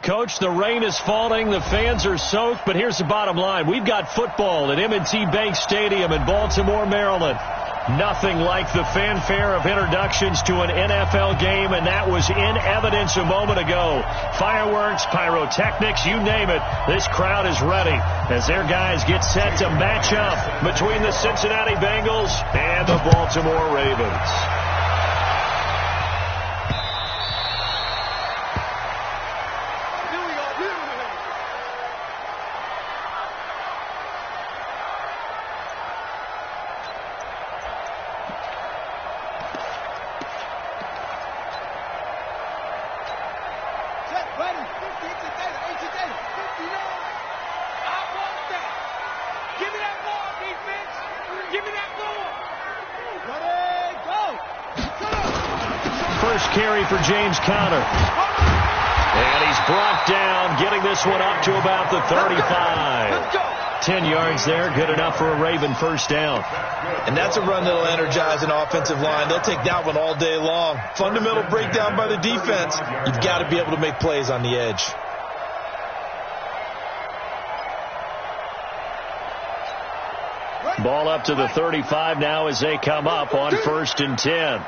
Coach, the rain is falling, the fans are soaked, but here's the bottom line. We've got football at M&T Bank Stadium in Baltimore, Maryland. Nothing like the fanfare of introductions to an NFL game, and that was in evidence a moment ago. Fireworks, pyrotechnics, you name it. This crowd is ready as their guys get set to match up between the Cincinnati Bengals and the Baltimore Ravens. Carry for James Conner. And he's brought down, getting this one up to about the 35. 10 yards there, good enough for a Raven first down. And that's a run that'll energize an offensive line. They'll take that one all day long. Fundamental breakdown by the defense. You've got to be able to make plays on the edge. Ball up to the 35 now as they come up on 1st and 10.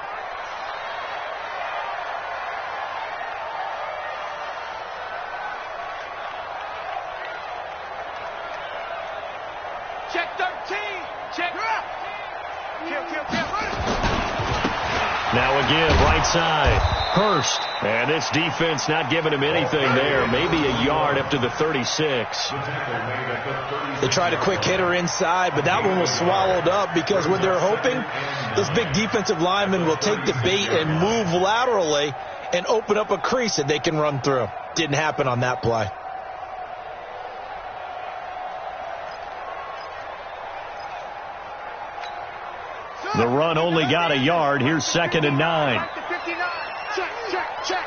Now again, right side, Hurst. And this defense not giving him anything there. Maybe a yard up to the 36. They tried a quick hitter inside, but that one was swallowed up because what they're hoping, this big defensive lineman will take the bait and move laterally and open up a crease that they can run through. Didn't happen on that play. The run only got a yard. Here's 2nd and 9. Check.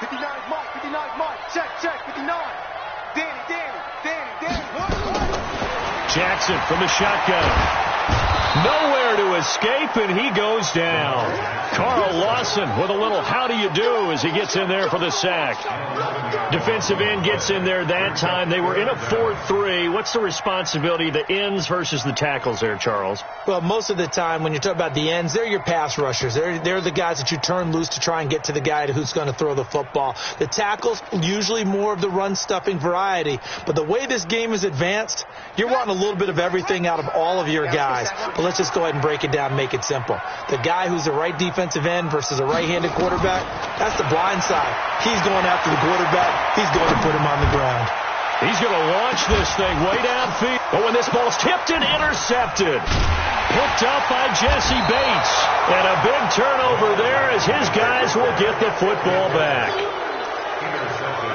59 Mike. Check. 59. Danny. Jackson from the shotgun. Nowhere to escape, and he goes down. Carl Lawson with a little how do you do as he gets in there for the sack. Defensive end gets in there that time. They were in a 4-3. What's the responsibility of the ends versus the tackles there, Charles? Well, most of the time when you talk about the ends, they're your pass rushers. They're the guys that you turn loose to try and get to the guy who's going to throw the football. The tackles, usually more of the run-stuffing variety. But the way this game is advanced, you're wanting a little bit of everything out of all of your guys. But let's just go ahead and break it down and make it simple. The guy who's the right defensive end versus a right-handed quarterback, that's the blind side. He's going after the quarterback. He's going to put him on the ground. He's going to launch this thing way downfield. But when this ball's tipped and intercepted, picked up by Jesse Bates. And a big turnover there as his guys will get the football back.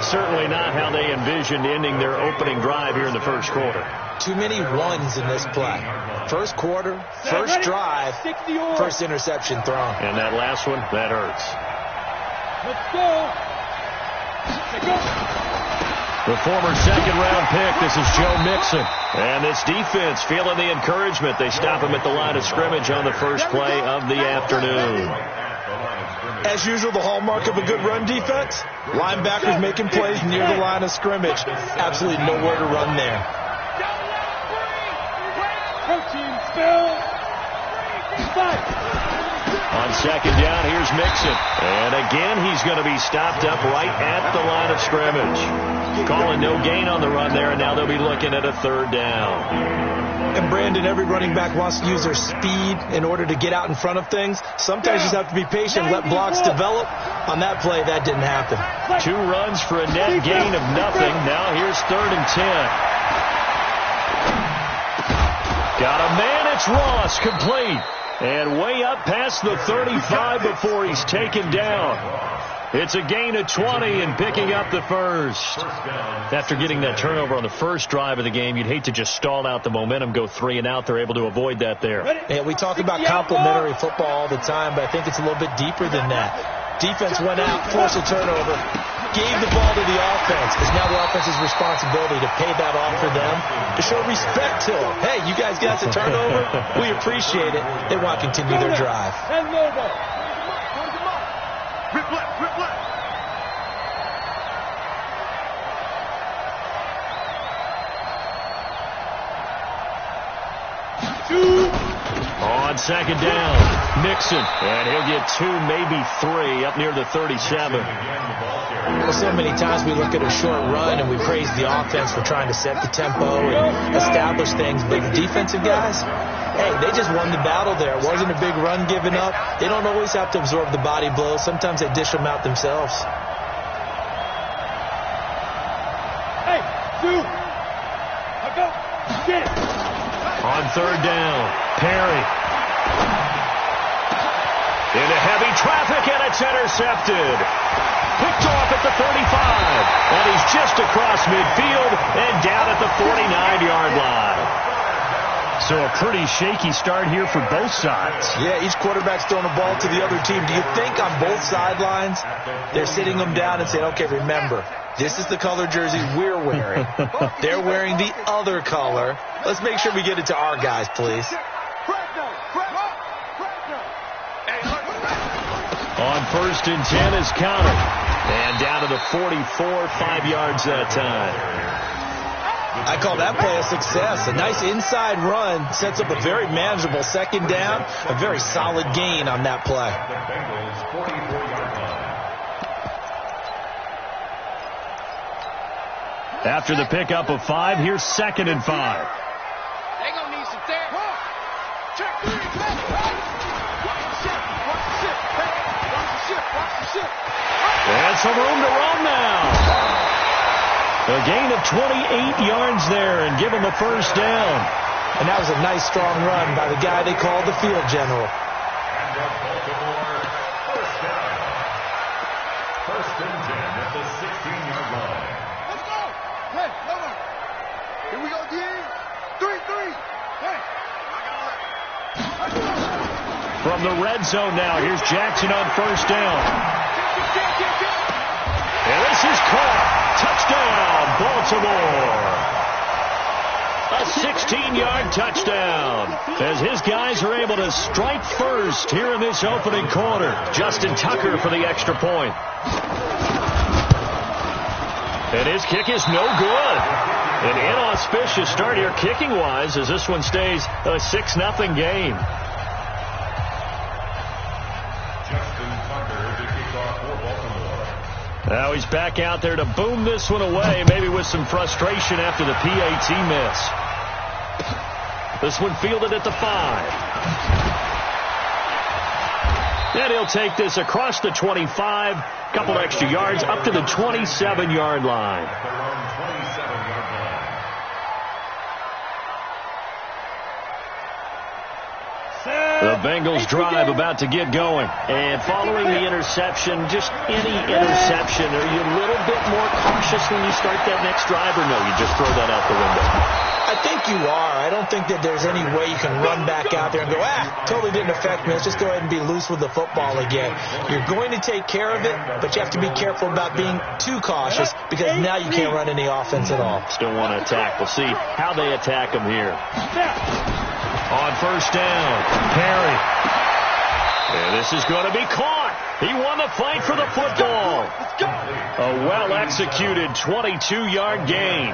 Certainly not how they envisioned ending their opening drive here in the first quarter. Too many ones in this play. First quarter, first drive, first interception thrown. And that last one, that hurts. Let's go. The former second-round pick, this is Joe Mixon. And this defense feeling the encouragement. They stop him at the line of scrimmage on the first play of the afternoon. As usual, the hallmark of a good run defense, linebackers making plays near the line of scrimmage. Absolutely nowhere to run there. On second down, here's Mixon. And again, he's going to be stopped up right at the line of scrimmage. Calling no gain on the run there, and now they'll be looking at a 3rd down. And Brandon, every running back wants to use their speed in order to get out in front of things. Sometimes you just have to be patient, let blocks develop. On that play, that didn't happen. 2 runs for a net gain of nothing. Now here's 3rd and 10. Got a man, it's Ross, complete. And way up past the 35 before he's taken down. It's a gain of 20 and picking up the first. After getting that turnover on the first drive of the game, you'd hate to just stall out the momentum, go 3 and out. They're able to avoid that there. Yeah, we talk about complementary football all the time, but I think it's a little bit deeper than that. Defense went out, forced a turnover, gave the ball to the offense. It's now the offense's responsibility to pay that off for them, to show respect to them. Hey, you guys got the turnover. We appreciate it. They want to continue their drive. Rip left, rip left. On second down, Mixon, and he'll get 2, maybe 3, up near the 37. So many times we look at a short run and we praise the offense for trying to set the tempo and establish things, but the defensive guys, hey, they just won the battle there. It wasn't a big run given up. They don't always have to absorb the body blows. Sometimes they dish them out themselves. Hey, dude. I go. Get it. On third down, Perry. Into heavy traffic, and it's intercepted. Picked off at the 35, and he's just across midfield and down at the 49-yard line. So a pretty shaky start here for both sides. Yeah, each quarterback's throwing a ball to the other team. Do you think on both sidelines they're sitting them down and saying, okay, remember, this is the color jersey we're wearing. They're wearing the other color. Let's make sure we get it to our guys, please. On first and 10 is counted. And down to the 44, 5 yards that time. I call that play a success. A nice inside run sets up a very manageable second down. A very solid gain on that play. After the pickup of 5, here's second and 5. They gonna need some therapy. Check 3. Watch the ship. Watch the ship. Hey, watch the ship. Watch the ship. And some room to run now. A gain of 28 yards there and give him a first down. And that was a nice, strong run by the guy they called the field general. First and 10 at the 16-yard line. Let's go. Hey, come on. Here we go again. 3-3. Hey, I got it. From the red zone now, here's Jackson on first down. And this is caught. Touchdown, Baltimore. A 16-yard touchdown as his guys are able to strike first here in this opening quarter. Justin Tucker for the extra point. And his kick is no good. An inauspicious start here kicking-wise as this one stays a 6-0 game. Now he's back out there to boom this one away, maybe with some frustration after the PAT miss. This one fielded at the 5. And he'll take this across the 25, couple extra yards, up to the 27-yard line. The Bengals drive about to get going. And following the interception, just any interception, are you a little bit more cautious when you start that next drive, or no, you just throw that out the window? I think you are. I don't think that there's any way you can run back out there and go, totally didn't affect me. Let's just go ahead and be loose with the football again. You're going to take care of it, but you have to be careful about being too cautious because now you can't run any offense at all. Still want to attack. We'll see how they attack him here. On first down, Perry. And this is going to be caught. He won the fight for the football. A well-executed 22-yard gain.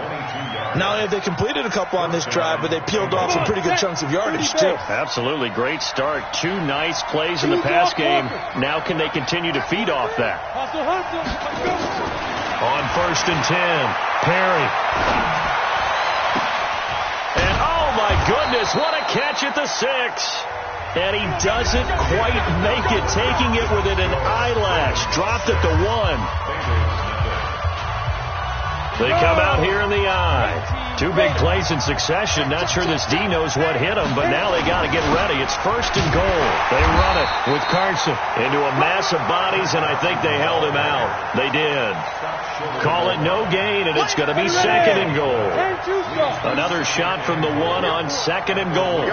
Not only have they completed a couple on this drive, but they peeled off some pretty good chunks of yardage, too. Absolutely. Great start. 2 nice plays in the pass game. Now can they continue to feed off that? On first and 10, Perry. And oh my goodness, what a catch at the 6. And he doesn't quite make it, taking it within an eyelash. Dropped at the 1. They come out here in the eye. 2 big plays in succession. Not sure this D knows what hit him, but now they got to get ready. It's first and goal. They run it with Carson into a mass of bodies, and I think they held him out. They did. Call it no gain, and it's going to be second and goal. Another shot from the 1 on second and goal.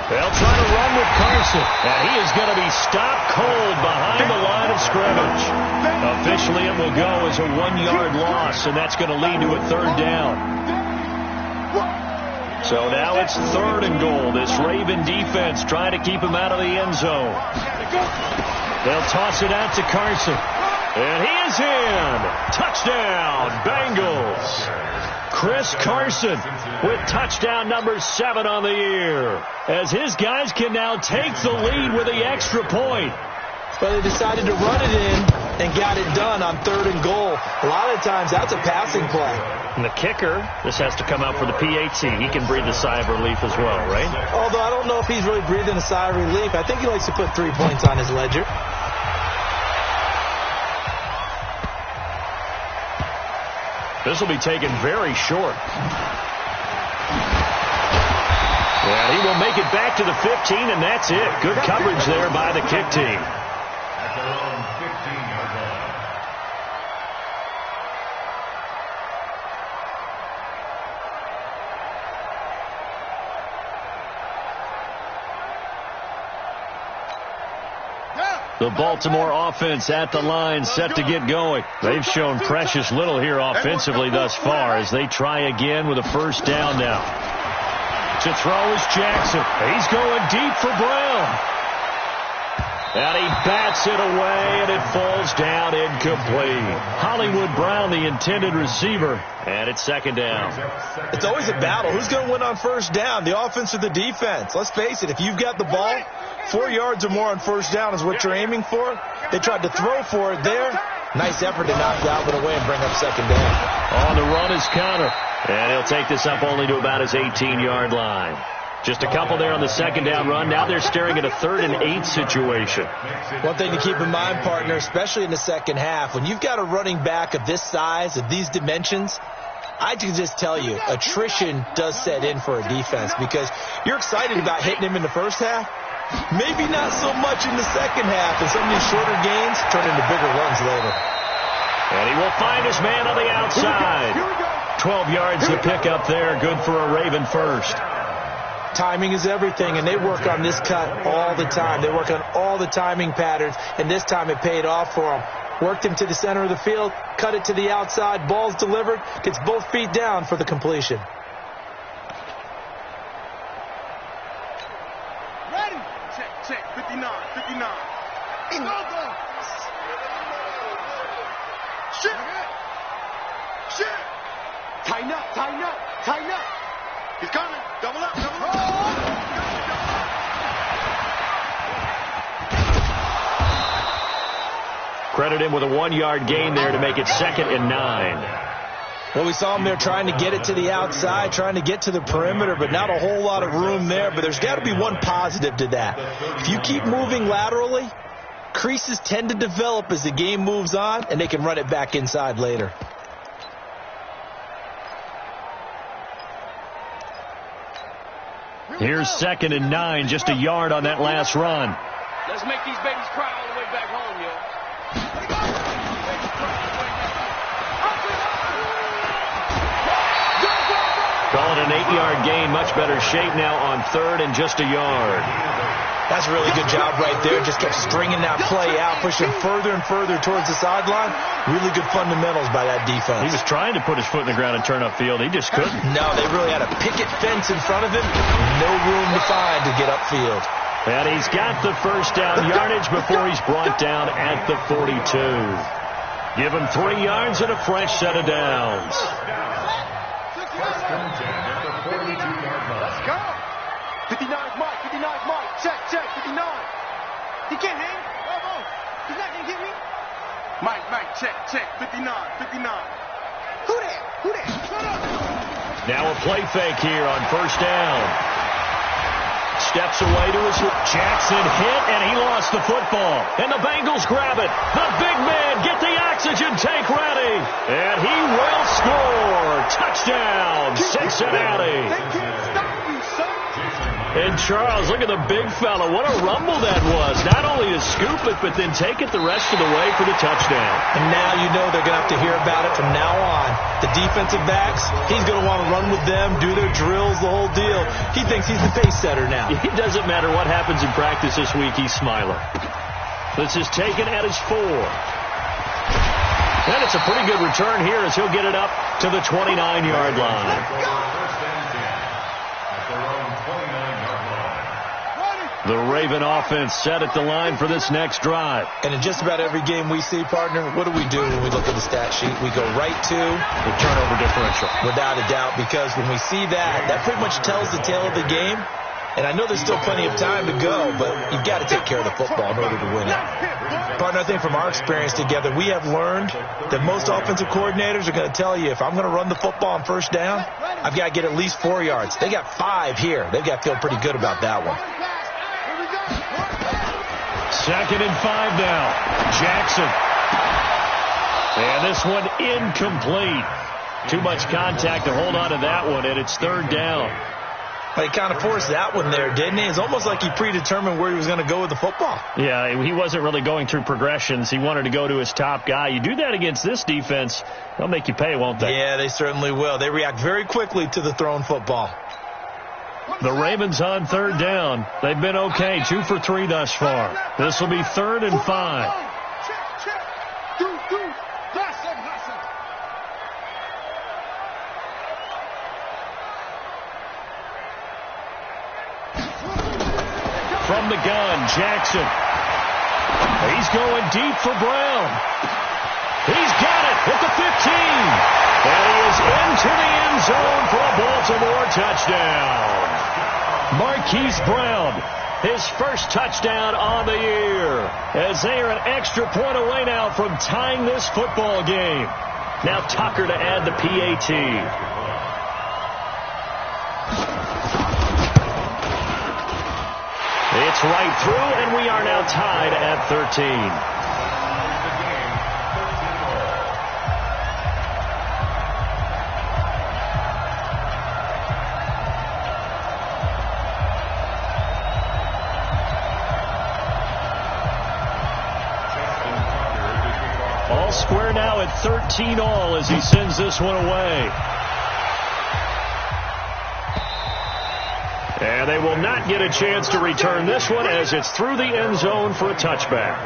They'll try to run with Carson, and he is going to be stopped cold behind the line of scrimmage. Officially, it will go as a 1-yard loss, and that's going to lead to a third down. So now it's 3rd and goal. This Raven defense trying to keep him out of the end zone. They'll toss it out to Carson. And he is in. Touchdown, Bengals. Chris Carson with touchdown number 7 on the year, as his guys can now take the lead with the extra point. But they decided to run it in and got it done on 3rd and goal. A lot of times that's a passing play. And the kicker, this has to come out for the PAT. He can breathe a sigh of relief as well, right? Although I don't know if he's really breathing a sigh of relief. I think he likes to put 3 points on his ledger. This will be taken very short. And he will make it back to the 15, and that's it. Good coverage there by the kick team. At their own 15-yard line. The Baltimore offense at the line, set to get going. They've shown precious little here offensively thus far as they try again with a 1st down now. To throw is Jackson. He's going deep for Brown. And he bats it away, and it falls down incomplete. Hollywood Brown, the intended receiver, and it's 2nd down. It's always a battle. Who's going to win on 1st down, the offense or the defense? Let's face it, if you've got the ball, 4 yards or more on 1st down is what you're aiming for. They tried to throw for it there. Nice effort to knock Dalvin away and bring up 2nd down. On the run is Connor, and he'll take this up only to about his 18-yard line. Just a couple there on the 2nd down run. Now they're staring at a 3rd and 8 situation. One thing to keep in mind, partner, especially in the second half, when you've got a running back of this size, of these dimensions, I can just tell you, attrition does set in for a defense because you're excited about hitting him in the first half. Maybe not so much in the second half, and some of these shorter gains turn into bigger runs later. And he will find his man on the outside. 12 yards to pick up there. Good for a Raven first. Timing is everything, and they work on this cut all the time. They work on all the timing patterns, and this time it paid off for them. Worked him to the center of the field, cut it to the outside, ball's delivered, gets both feet down for the completion. Ready? Check, 59. Go. Shit. Tighten up. He's coming. Double up. Credit him with a 1-yard gain there to make it 2nd and 9. Well, we saw him there trying to get it to the outside, trying to get to the perimeter, but not a whole lot of room there. But there's got to be one positive to that. If you keep moving laterally, creases tend to develop as the game moves on, and they can run it back inside later. Here's 2nd and 9, just a yard on that last run. Let's make these babies cry all the way back home, yo. Call it an 8-yard gain. Much better shape now on 3rd and just a yard. That's a really good job right there. Just kept stringing that play out, pushing further and further towards the sideline. Really good fundamentals by that defense. He was trying to put his foot in the ground and turn upfield. He just couldn't. No, they really had a picket fence in front of him. No room to find to get upfield. And he's got the 1st down yardage before he's brought down at the 42. Give him 3 yards and a fresh set of downs. Let's go. 59's Mike. Check, 59. He can't hang. He's not going to get me. Mike, check, 59. Who that? Shut up. Now a play fake here on 1st down. Steps away to his Jackson hit, and he lost the football. And the Bengals grab it. The big man, get the oxygen tank ready. And he will score. Touchdown, Cincinnati. They can't stop you, son. And Charles, look at the big fella. What a rumble that was. Not only to scoop it, but then take it the rest of the way for the touchdown. And now you know they're going to have to hear about it from now on. The defensive backs, he's going to want to run with them, do their drills, the whole deal. He thinks he's the pace setter now. It doesn't matter what happens in practice this week, he's smiling. This is taken at his 4. And it's a pretty good return here as he'll get it up to the 29-yard line. their own 29-yard line. The Raven offense set at the line for this next drive. And in just about every game we see, partner, what do we do when we look at the stat sheet? We go right to the turnover differential. Without a doubt, because when we see that, that pretty much tells the tale of the game. And I know there's still plenty of time to go, but you've got to take care of the football in order to win it. Partner, I think from our experience together, we have learned that most offensive coordinators are going to tell you, if I'm going to run the football on first down, I've got to get at least 4 yards. They got 5 here. They've got to feel pretty good about that one. 2nd and 5 now. Jackson. And this one incomplete. Too much contact to hold on to that one, and it's 3rd down. He kind of forced that one there, didn't he? It's almost like he predetermined where he was going to go with the football. Yeah, he wasn't really going through progressions. He wanted to go to his top guy. You do that against this defense, they'll make you pay, won't they? Yeah, they certainly will. They react very quickly to the thrown football. The Ravens on 3rd down. They've been okay, 2 for 3 thus far. This will be 3rd and 5. From the gun, Jackson. He's going deep for Brown. He's got it at the 15. And he is into the end zone for a Baltimore touchdown. Marquise Brown, his first touchdown on the year, as they are an extra point away now from tying this football game. Now Tucker to add the PAT. It's right through, and we are now tied at 13. All square now at 13 all as he sends this one away. And they will not get a chance to return this one as it's through the end zone for a touchback.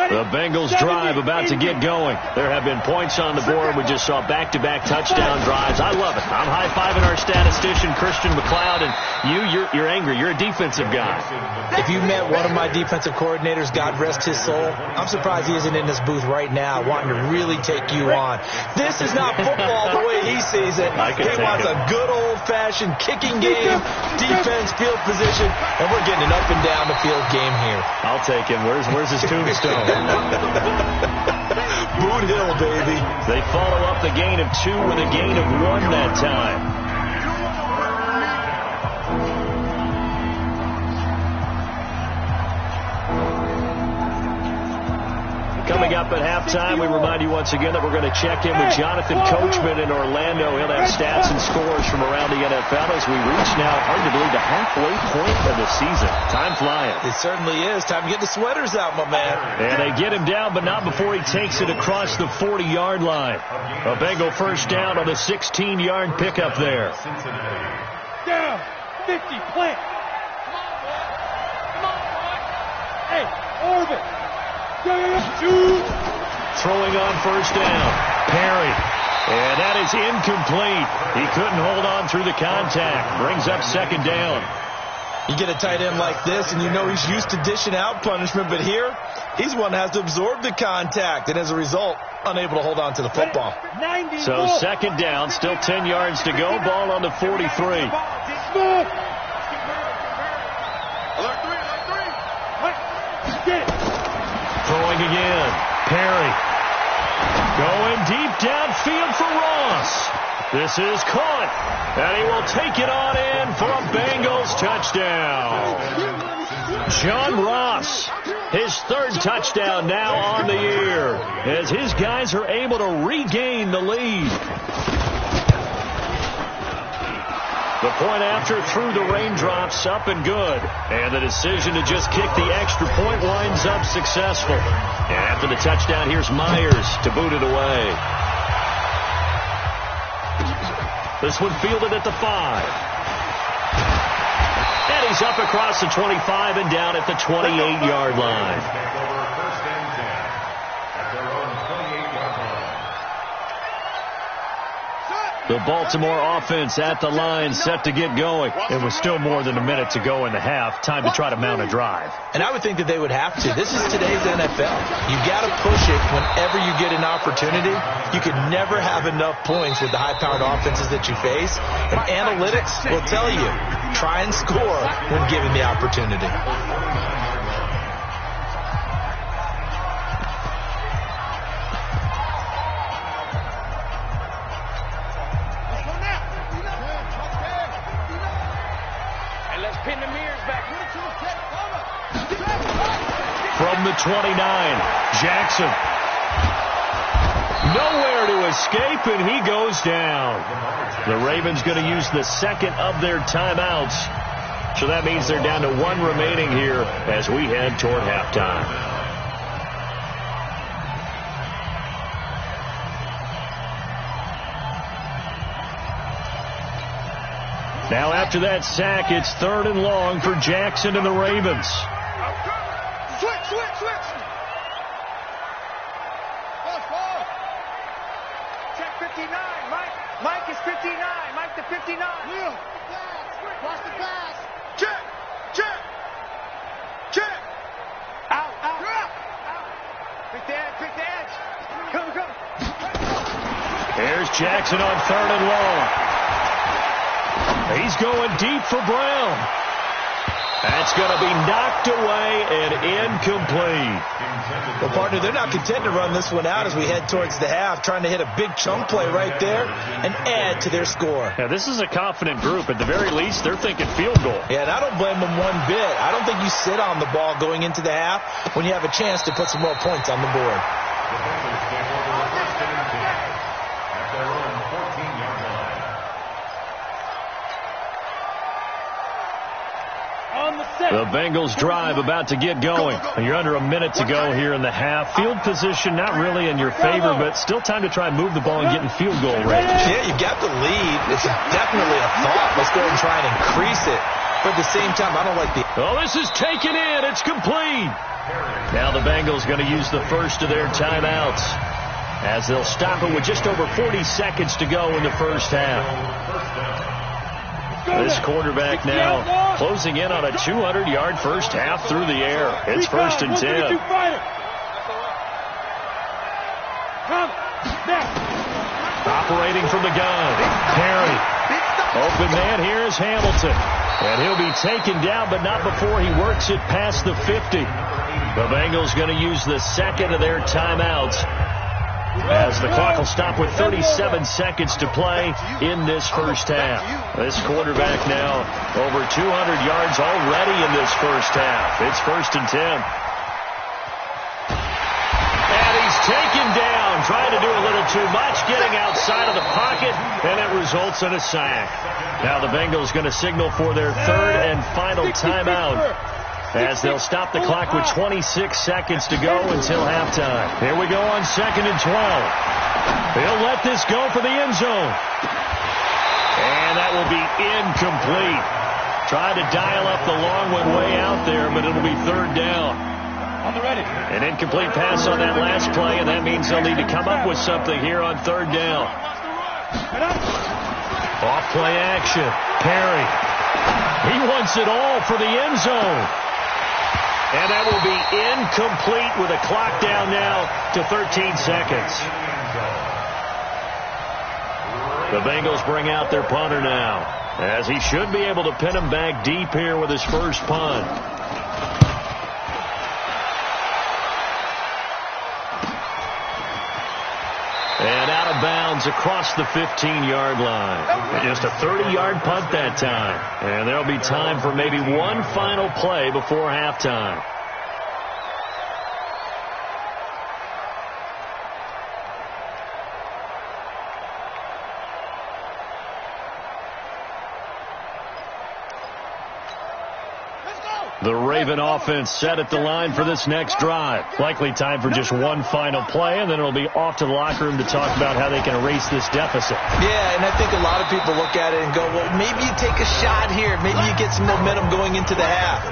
The Bengals drive about to get going. There have been points on the board. We just saw back-to-back touchdown drives. I love it. I'm high-fiving our statistician, Christian McLeod, and you're angry. You're a defensive guy. If you met one of my defensive coordinators, God rest his soul, I'm surprised he isn't in this booth right now wanting to really take you on. This is not football the way he sees it. He wants a good old-fashioned kicking game, defense, field position, and we're getting an up-and-down the field game here. I'll take him. Where's his tombstone? Boot Hill, baby. They follow up the gain of 2 with a gain of 1 that time. Coming up at halftime, we remind you once again that we're going to check in with Jonathan Coachman in Orlando. He'll have stats and scores from around the NFL as we reach now, hard to believe, the halfway point of the season. Time flying. It certainly is. Time to get the sweaters out, my man. And they get him down, but not before he takes it across the 40-yard line. A Bengal first down on the 16-yard pickup there. Down, 50, plant. Hey, orbit. Throwing on first down. Perry. And that is incomplete. He couldn't hold on through the contact. Brings up 2nd down. You get a tight end like this, and you know he's used to dishing out punishment, but here, he's one that has to absorb the contact, and as a result, unable to hold on to the football. So 2nd down, still 10 yards to go. Ball on the 43. Throwing again. Perry. Going deep downfield for Ross. This is caught. And he will take it on in for a Bengals touchdown. John Ross, his 3rd touchdown now on the year, as his guys are able to regain the lead. The point after through the raindrops, up and good. And the decision to just kick the extra point winds up successful. And after the touchdown, here's Myers to boot it away. This one fielded at the 5. And he's up across the 25 and down at the 28-yard line. The Baltimore offense at the line, set to get going. It was still more than a minute to go in the half. Time to try to mount a drive. And I would think that they would have to. This is today's NFL. You got to push it whenever you get an opportunity. You can never have enough points with the high-powered offenses that you face. And analytics will tell you, try and score when given the opportunity. From the 29, Jackson. Nowhere to escape, and he goes down. The Ravens going to use the second of their timeouts. So that means they're down to one remaining here as we head toward halftime. Now after that sack, it's 3rd and long for Jackson and the Ravens. Switch. Check 59. Mike is 59. Mike to 59. Leo. Watch the pass. Check. Out. Pick the edge. Come. Here's Jackson on 3rd and long. He's going deep for Brown. That's going to be knocked away and incomplete. Well, partner, they're not content to run this one out as we head towards the half, trying to hit a big chunk play right there and add to their score. Yeah, this is a confident group. At the very least, they're thinking field goal. Yeah, and I don't blame them one bit. I don't think you sit on the ball going into the half when you have a chance to put some more points on the board. The Bengals drive about to get going. You're under a minute to go here in the half. Field position not really in your favor, but still time to try and move the ball and get in field goal range. Yeah, you got the lead. It's definitely a thought. Let's go ahead and try and increase it. But at the same time, I don't like the... Oh, this is taken in. It's complete. Now the Bengals going to use the first of their timeouts as they'll stop it with just over 40 seconds to go in the first half. This quarterback now closing in on a 200-yard first half through the air. It's 1st and 10. Operating from the gun, Perry. Open man here is Hamilton. And he'll be taken down, but not before he works it past the 50. The Bengals going to use the second of their timeouts as the clock will stop with 37 seconds to play in this first half. This quarterback now over 200 yards already in this first half. It's 1st and 10. And he's taken down, trying to do a little too much, getting outside of the pocket, and it results in a sack. Now the Bengals going to signal for their 3rd and final timeout, as they'll stop the clock with 26 seconds to go until halftime. Here we go on 2nd and 12. They'll let this go for the end zone. And that will be incomplete. Tried to dial up the long one way out there, but it'll be 3rd down. On the ready. An incomplete pass on that last play, and that means they'll need to come up with something here on 3rd down. Off play action. Perry. He wants it all for the end zone. And that will be incomplete with a clock down now to 13 seconds. The Bengals bring out their punter now, as he should be able to pin him back deep here with his first punt. And out of bounds across the 15-yard line. Just a 30-yard punt that time. And there'll be time for maybe one final play before halftime. The Raven offense set at the line for this next drive. Likely time for just one final play, and then it'll be off to the locker room to talk about how they can erase this deficit. Yeah, and I think a lot of people look at it and go, well, maybe you take a shot here. Maybe you get some momentum going into the half.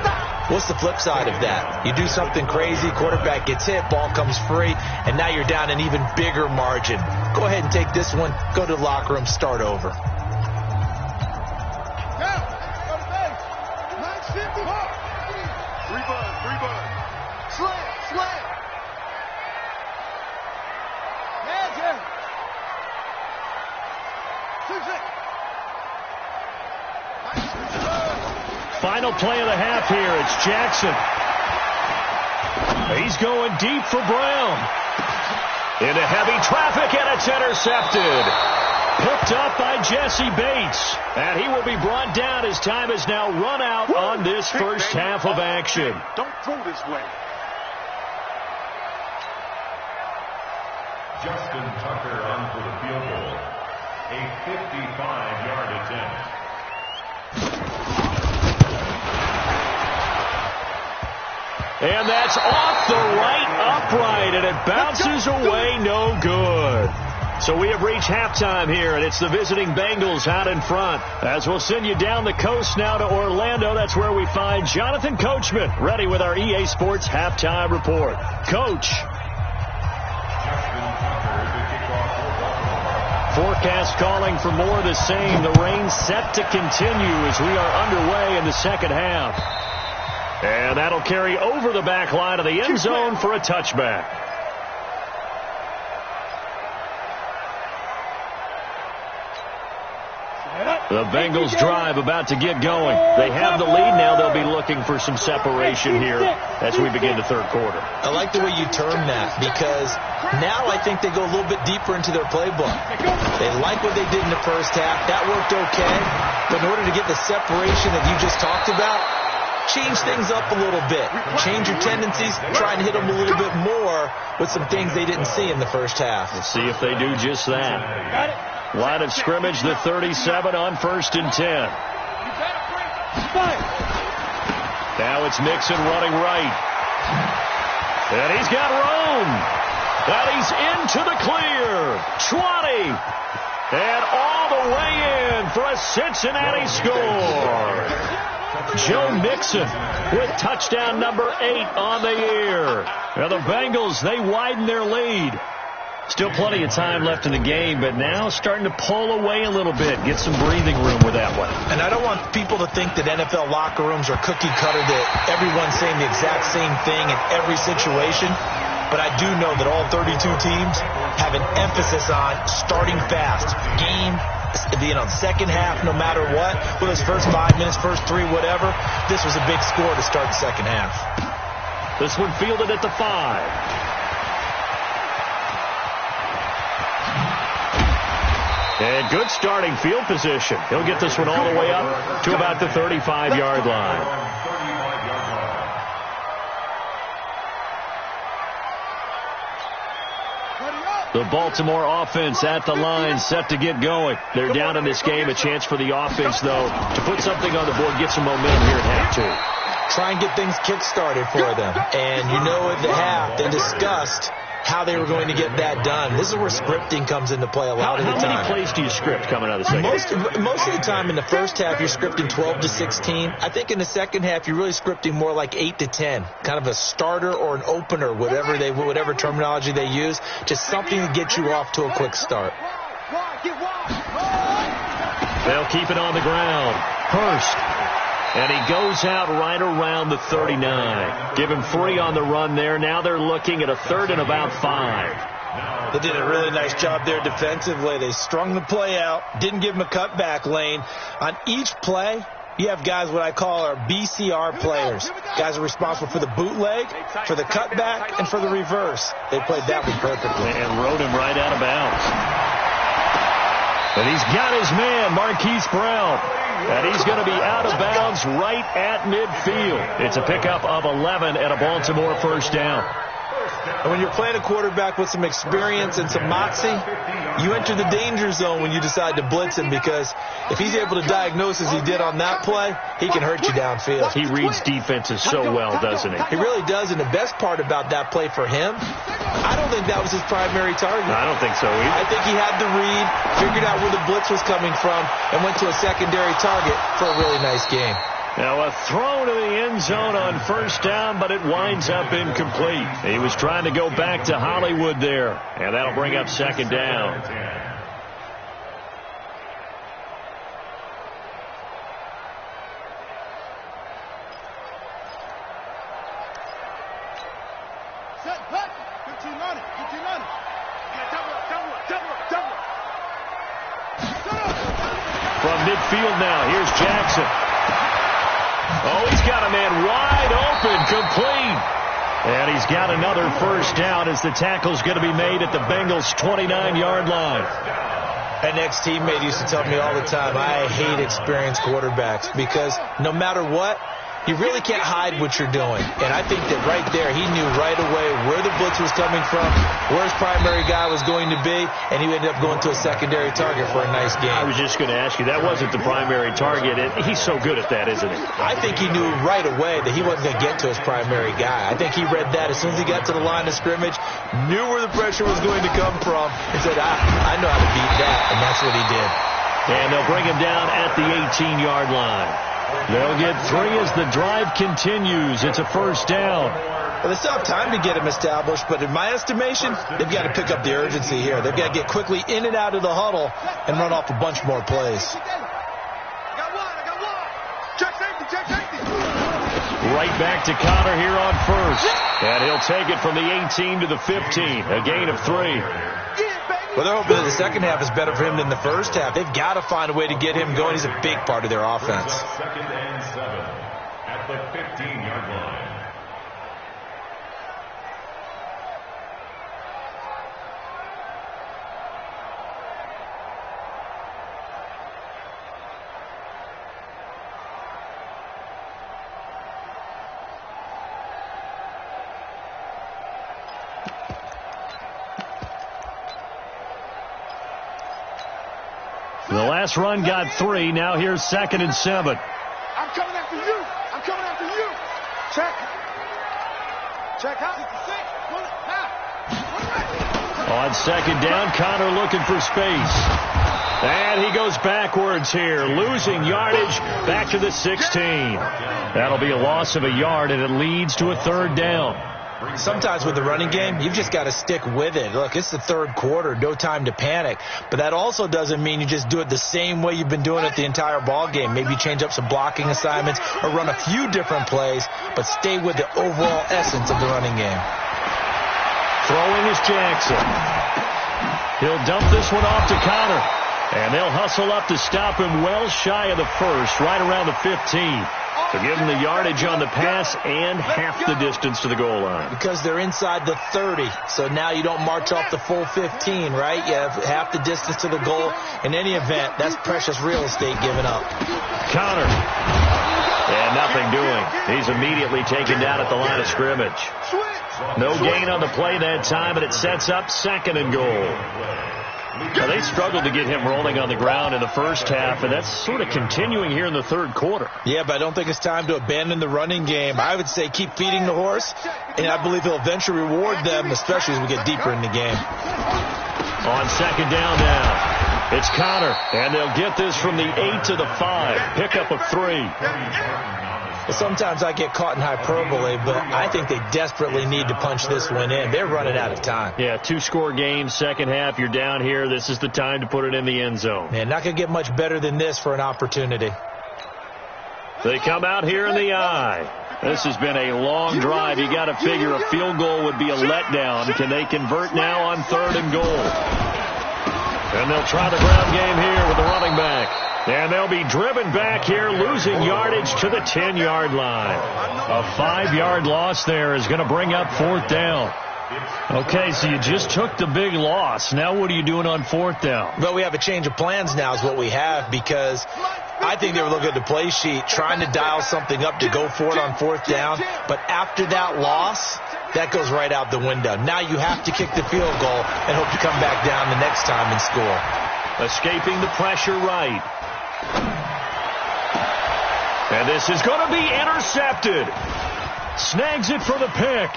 What's the flip side of that? You do something crazy, quarterback gets hit, ball comes free, and now you're down an even bigger margin. Go ahead and take this one, go to the locker room, start over. Final play of the half here. It's Jackson. He's going deep for Brown. Into heavy traffic, and it's intercepted. Picked up by Jesse Bates. And he will be brought down as time has now run out on this first half of action. Don't throw this way. Justin Tucker on for the field goal. A 55-yard attempt. And that's off the right upright, and it bounces away, no good. So we have reached halftime here, and it's the visiting Bengals out in front. As we'll send you down the coast now to Orlando, that's where we find Jonathan Coachman, ready with our EA Sports halftime report. Coach. Forecast calling for more of the same. The rain set to continue as we are underway in the second half. And that'll carry over the back line of the end zone for a touchback. The Bengals drive about to get going. They have the lead now. They'll be looking for some separation here as we begin the third quarter. I like the way you term that, because now I think they go a little bit deeper into their playbook. They like what they did in the first half. That worked okay. But in order to get the separation that you just talked about, change things up a little bit. Change your tendencies. Try and hit them a little bit more with some things they didn't see in the first half. Let's see if they do just that. Line of scrimmage, the 37 on 1st and 10. Now it's Mixon running right. And he's got room. And he's into the clear. 20. And all the way in for a Cincinnati score. Joe Mixon with touchdown number 8 on the year. Now the Bengals, they widen their lead. Still plenty of time left in the game, but now starting to pull away a little bit. Get some breathing room with that one. And I don't want people to think that NFL locker rooms are cookie cutter, that everyone's saying the exact same thing in every situation. But I do know that all 32 teams have an emphasis on starting fast. Second half, no matter what, whether it's first 5 minutes, first 3, whatever, this was a big score to start the second half. This one fielded at the 5. And good starting field position. He'll get this one all the way up to about the 35-yard line. The Baltimore offense at the line, set to get going. They're down in this game. A chance for the offense, though, to put something on the board, get some momentum here at half two. Try and get things kick-started for them. And you know at the half, they discussed how they were going to get that done. This is where scripting comes into play a lot of the time. How many plays do you script coming out of the second half? Most of the time in the first half, you're scripting 12 to 16. I think in the second half, you're really scripting more like 8 to 10. Kind of a starter or an opener, whatever terminology they use. Just something to get you off to a quick start. They'll keep it on the ground. Hurst. And he goes out right around the 39. Give him free on the run there. Now they're looking at a 3rd and about 5. They did a really nice job there defensively. They strung the play out, didn't give him a cutback lane. On each play, you have guys what I call our BCR players. Guys are responsible for the bootleg, for the cutback, and for the reverse. They played that one perfectly. And rode him right out of bounds. And he's got his man, Marquise Brown. And he's going to be out of bounds right at midfield. It's a pickup of 11 and a Baltimore first down. And when you're playing a quarterback with some experience and some moxie, you enter the danger zone when you decide to blitz him, because if he's able to diagnose as he did on that play, he can hurt you downfield. He reads defenses so well, doesn't he? He really does, and the best part about that play for him, I don't think that was his primary target. I don't think so either. I think he had the read, figured out where the blitz was coming from, and went to a secondary target for a really nice game. Now a throw to the end zone on first down, but it winds up incomplete. He was trying to go back to Hollywood there, and that'll bring up second down. From midfield now, here's Jackson. Oh, he's got a man wide open, complete. And he's got another first down as the tackle's going to be made at the Bengals' 29-yard line. An ex-teammate used to tell me all the time, I hate experienced quarterbacks because no matter what, you really can't hide what you're doing. And I think that right there, he knew right away where the blitz was coming from, where his primary guy was going to be, and he ended up going to a secondary target for a nice game. I was just going to ask you, that wasn't the primary target. He's so good at that, isn't he? I think he knew right away that he wasn't going to get to his primary guy. I think he read that as soon as he got to the line of scrimmage, knew where the pressure was going to come from, and said, I know how to beat that, and that's what he did. And they'll bring him down at the 18-yard line. They'll get 3 as the drive continues. It's a first down. Well, they still have time to get him established, but in my estimation, they've got to pick up the urgency here. They've got to get quickly in and out of the huddle and run off a bunch more plays. Right back to Connor here on first. And he'll take it from the 18 to the 15. A gain of 3. Well, they're hoping that the second half is better for him than the first half. They've got to find a way to get him going. He's a big part of their offense. Second and 7 at the 15-yard line. The last run got 3. Now here's 2nd and 7. I'm coming after you. I'm coming after you. Check. Check out. On 2nd down, Connor looking for space. And he goes backwards here, losing yardage back to the 16. That'll be a loss of a yard, and it leads to a 3rd down. Sometimes with the running game, you've just got to stick with it. Look, it's the 3rd quarter, no time to panic. But that also doesn't mean you just do it the same way you've been doing it the entire ball game. Maybe change up some blocking assignments or run a few different plays, but stay with the overall essence of the running game. Throwing is Jackson. He'll dump this one off to Connor. And they'll hustle up to stop him well shy of the first, right around the 15. To give him the yardage on the pass and half the distance to the goal line. Because they're inside the 30, so now you don't march off the full 15, right? You have half the distance to the goal. In any event, that's precious real estate given up. Connor. And nothing doing. He's immediately taken down at the line of scrimmage. No gain on the play that time, and it sets up 2nd and goal. Now, they struggled to get him rolling on the ground in the first half, and that's sort of continuing here in the 3rd quarter. Yeah, but I don't think it's time to abandon the running game. I would say keep feeding the horse, and I believe he'll eventually reward them, especially as we get deeper in the game. On 2nd down now, it's Connor, and they'll get this from the 8 to the 5. Pickup of 3. Sometimes I get caught in hyperbole, but I think they desperately need to punch this one in. They're running out of time. Yeah, 2-score game, second half, you're down here. This is the time to put it in the end zone. Man, not going to get much better than this for an opportunity. They come out here in the eye. This has been a long drive. You got to figure a field goal would be a letdown. Can they convert now on 3rd and goal? And they'll try the ground game here with the running back. And they'll be driven back here, losing yardage to the 10-yard line. A 5-yard loss there is going to bring up 4th down. Okay, so you just took the big loss. Now what are you doing on 4th down? Well, we have a change of plans now is what we have, because I think they were looking at the play sheet, trying to dial something up to go for it on 4th down. But after that loss, that goes right out the window. Now you have to kick the field goal and hope to come back down the next time and score. Escaping the pressure right. And this is going to be intercepted. Snags it for the pick.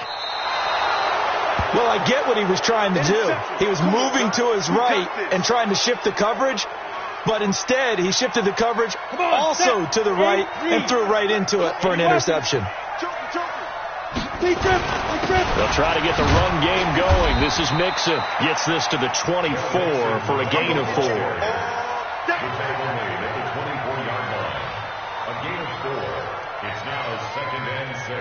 Well, I get what he was trying to do. He was moving to his right and trying to shift the coverage. But instead, he shifted the coverage also to the right and threw right into it for an interception. They'll try to get the run game going. This is Mixon. Gets this to the 24 for a gain of 4. It's now 2nd and 6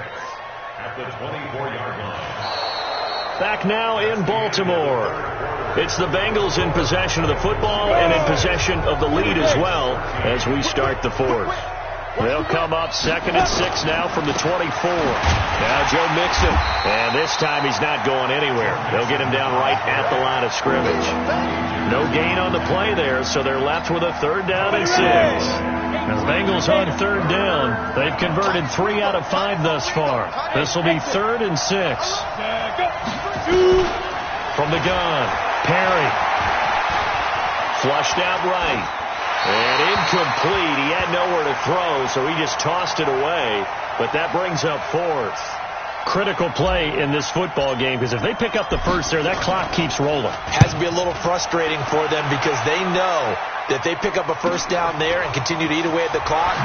at the 24-yard line. Back now in Baltimore. It's the Bengals in possession of the football and in possession of the lead as well as we start the fourth. They'll come up 2nd and 6 now from the 24. Now Joe Mixon. And this time he's not going anywhere. They'll get him down right at the line of scrimmage. No gain on the play there, so they're left with a 3rd down and 6. And the Bengals on 3rd down. They've converted 3 out of 5 thus far. This will be 3rd and 6. From the gun, Perry. Flushed out right. And incomplete. He had nowhere to throw, so he just tossed it away. But that brings up 4th. Critical play in this football game, because if they pick up the first there, that clock keeps rolling. Has to be a little frustrating for them because they know that they pick up a 1st down there and continue to eat away at the clock,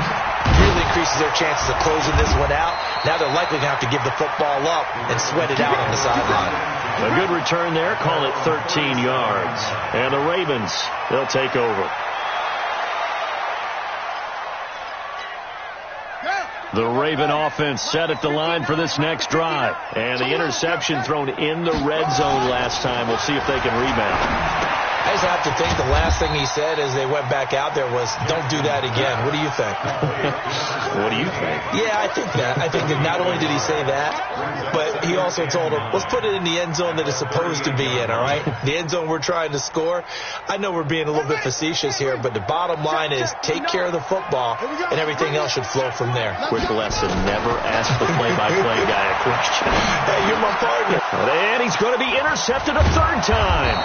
really increases their chances of closing this one out. Now they're likely going to have to give the football up and sweat it out on the sideline. A good return there. Call it 13 yards. And the Ravens, they'll take over. The Raven offense set at the line for this next drive. And the interception thrown in the red zone last time. We'll see if they can rebound. I just have to think the last thing he said as they went back out there was, don't do that again. What do you think? What do you think? Yeah, I think that. I think that not only did he say that, but he also told him, let's put it in the end zone that it's supposed to be in, all right? The end zone we're trying to score. I know we're being a little bit facetious here, but the bottom line is take care of the football, and everything else should flow from there. Quick lesson, never ask the play-by-play guy a question. Hey, you're my partner. And he's going to be intercepted a 3rd time.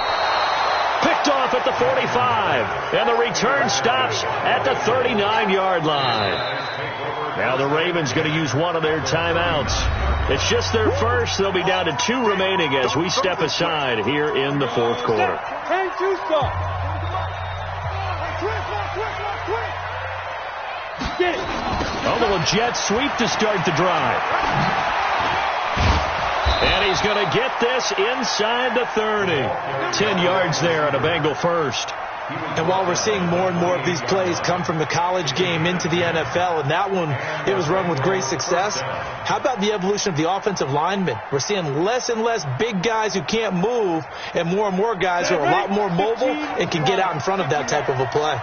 Picked off at the 45, and the return stops at the 39-yard line. Now the Ravens going to use one of their timeouts. It's just their first. They'll be down to 2 remaining as we step aside here in the 4th quarter. A little jet sweep to start the drive. And he's going to get this inside the 30. 10 yards there at a Bengal first. And while we're seeing more and more of these plays come from the college game into the NFL, and that one, it was run with great success, how about the evolution of the offensive linemen? We're seeing less and less big guys who can't move and more guys who are a lot more mobile and can get out in front of that type of a play.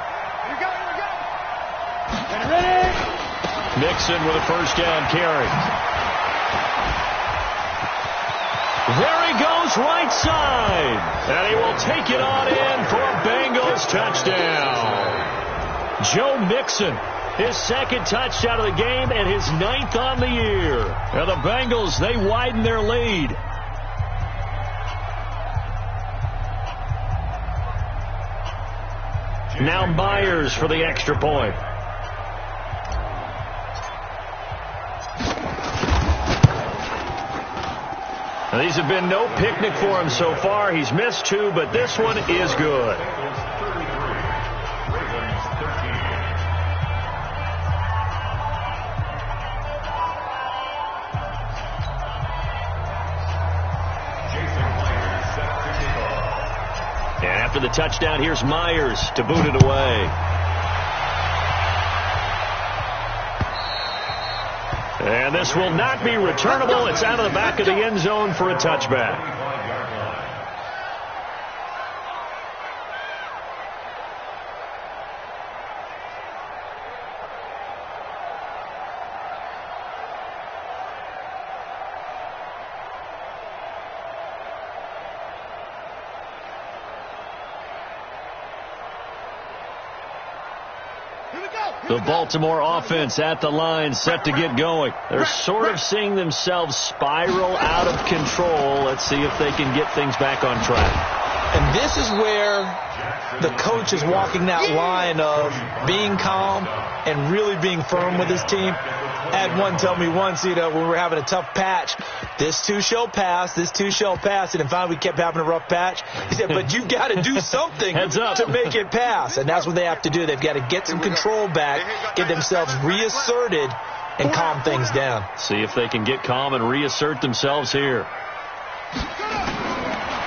Mixon with a 1st down carry. There he goes right side. And he will take it on in for a Bengals touchdown. Joe Mixon, his 2nd touchdown of the game and his 9th on the year. And the Bengals, they widen their lead. Now Myers for the extra point. Now, these have been no picnic for him so far. He's missed 2, but this one is good. And after the touchdown, here's Myers to boot it away. And this will not be returnable. It's out of the back of the end zone for a touchback. The Baltimore offense at the line, set to get going. They're sort of seeing themselves spiral out of control. Let's see if they can get things back on track. And this is where the coach is walking that line of being calm and really being firm with his team. Had one tell me once, when we were having a tough patch, this too shall pass, this too shall pass. And finally we kept having a rough patch. He said, but you've got to do something to make it pass. And that's what they have to do. They've got to get some control back, get themselves reasserted, and calm things down. See if they can get calm and reassert themselves here.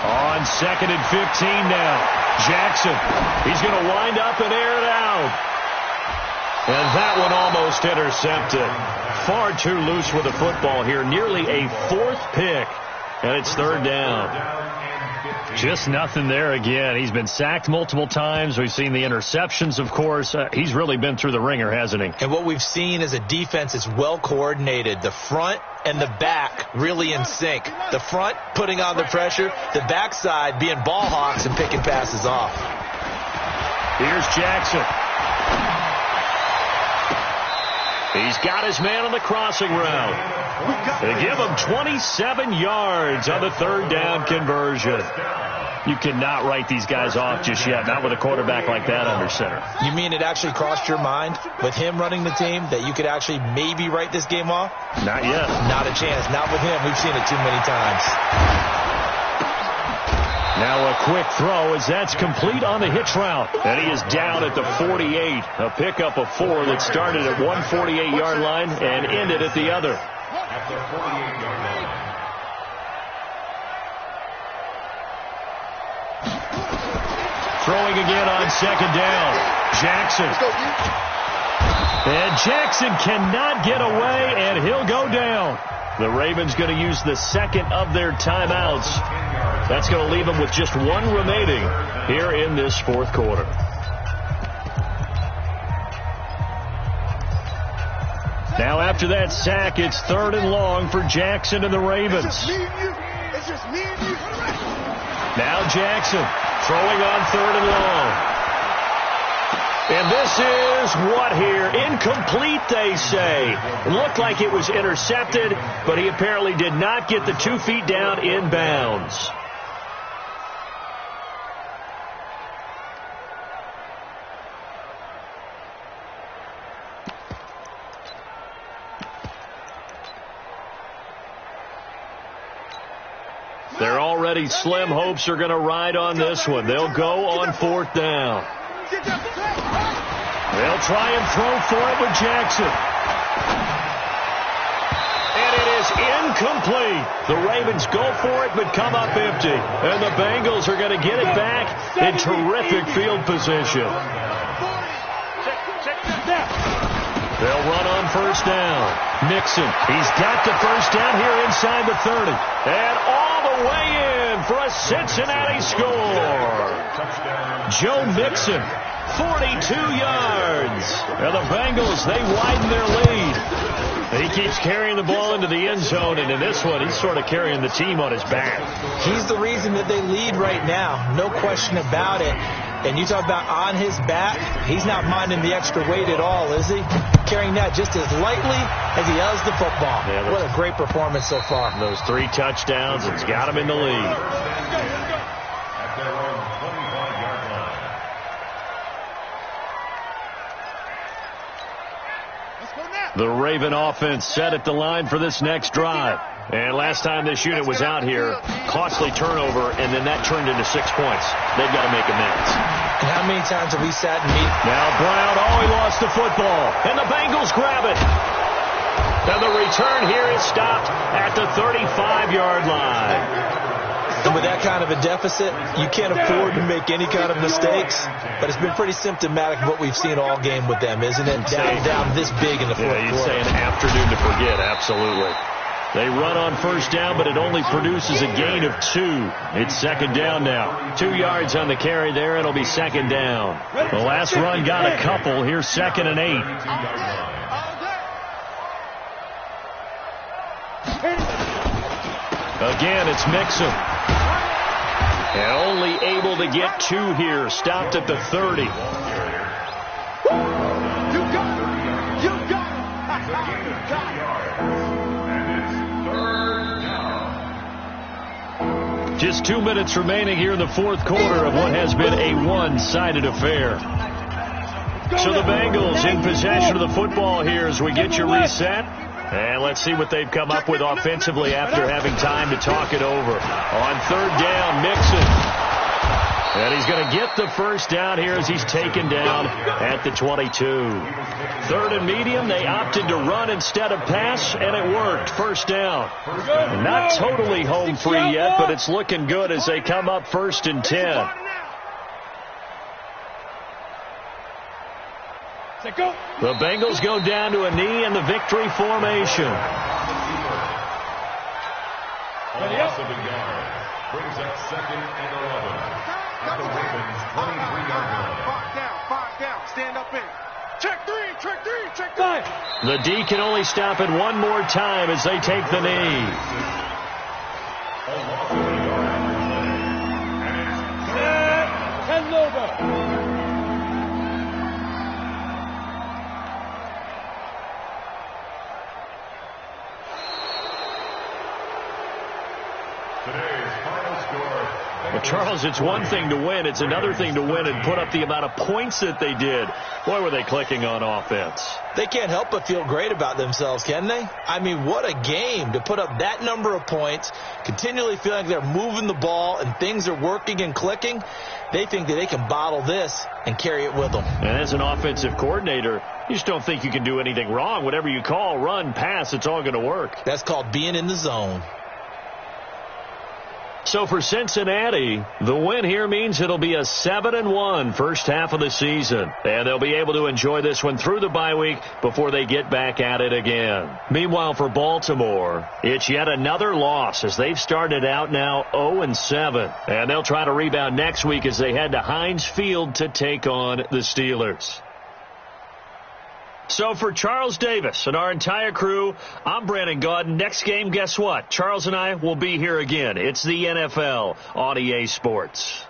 On 2nd and 15 now. Jackson. He's going to wind up and air it out. And that one almost intercepted. Far too loose with the football here. Nearly a 4th pick. And it's 3rd down. Just nothing there again. He's been sacked multiple times. We've seen the interceptions, of course. He's really been through the ringer, hasn't he? And what we've seen is a defense that's well coordinated. The front and the back really in sync. The front putting on the pressure. The backside being ball hawks and picking passes off. Here's Jackson. He's got his man on the crossing route. They give him 27 yards on the 3rd down conversion. You cannot write these guys off just yet, not with a quarterback like that under center. You mean it actually crossed your mind with him running the team that you could actually maybe write this game off? Not yet. Not a chance. Not with him. We've seen it too many times. Now a quick throw as that's complete on the hitch route. And he is down at the 48. A pickup of 4 that started at one 48-yard line and ended at the other. At the 48-yard line. Throwing again on 2nd down. Jackson. And Jackson cannot get away, and he'll go down. The Ravens going to use the 2nd of their timeouts. That's going to leave them with just 1 remaining here in this 4th quarter. Now after that sack, it's 3rd and long for Jackson and the Ravens. Now Jackson throwing on 3rd and long. And this is what here? Incomplete, they say. It looked like it was intercepted, but he apparently did not get the 2 feet down in bounds. Their already slim hopes are going to ride on this one. They'll go on 4th down. They'll try and throw for it with Jackson. And it is incomplete. The Ravens go for it but come up empty. And the Bengals are going to get it back in terrific field position. They'll run on 1st down. Mixon, he's got the 1st down here inside the 30. And all the way in for a Cincinnati score. Joe Mixon, 42 yards. And the Bengals, they widen their lead. He keeps carrying the ball into the end zone, and in this one, he's sort of carrying the team on his back. He's the reason that they lead right now. No question about it. And you talk about on his back, he's not minding the extra weight at all, is he? Carrying that just as lightly as he does the football. Yeah, what a great performance so far. Those 3 touchdowns, it's got him in the lead. At their own 25-yard line. The Raven offense set at the line for this next drive. And last time this unit was out here, costly turnover, and then that turned into 6 points. They've got to make amends. And how many times have we sat and meet? Now Brown, he lost the football. And the Bengals grab it. And the return here is stopped at the 35-yard line. And with that kind of a deficit, you can't afford to make any kind of mistakes. But it's been pretty symptomatic of what we've seen all game with them, isn't it? Down this big in the fourth quarter. Yeah, you'd say an afternoon to forget, absolutely. They run on 1st down, but it only produces a gain of 2. It's 2nd down now. 2 yards on the carry there. It'll be 2nd down. The last run got a couple. Here's 2nd and 8. Again, it's Mixon. And only able to get 2 here. Stopped at the 30. You got it. You got it. Just 2 minutes remaining here in the 4th quarter of what has been a one-sided affair. So the Bengals in possession of the football here as we get you reset. And let's see what they've come up with offensively after having time to talk it over. On third down, Mixon. And he's going to get the first down here as he's taken down at the 22. Third and medium, they opted to run instead of pass, and it worked. First down. Not totally home free yet, but it's looking good as they come up 1st and 10. The Bengals go down to a knee in the victory formation. Brings up 2nd and 11. At the Ravens 23-yard line. 5 down, stand up in. Check three. The D can only stop it one more time as they take the knee. Well, Charles, it's one thing to win. It's another thing to win and put up the amount of points that they did. Boy, were they clicking on offense. They can't help but feel great about themselves, can they? I mean, what a game to put up that number of points, continually feeling like they're moving the ball and things are working and clicking. They think that they can bottle this and carry it with them. And as an offensive coordinator, you just don't think you can do anything wrong. Whatever you call, run, pass, it's all going to work. That's called being in the zone. So for Cincinnati, the win here means it'll be a 7-1 first half of the season. And they'll be able to enjoy this one through the bye week before they get back at it again. Meanwhile, for Baltimore, it's yet another loss as they've started out now 0-7. And they'll try to rebound next week as they head to Heinz Field to take on the Steelers. So for Charles Davis and our entire crew, I'm Brandon Gaudin. Next game, guess what? Charles and I will be here again. It's the NFL on EA Sports.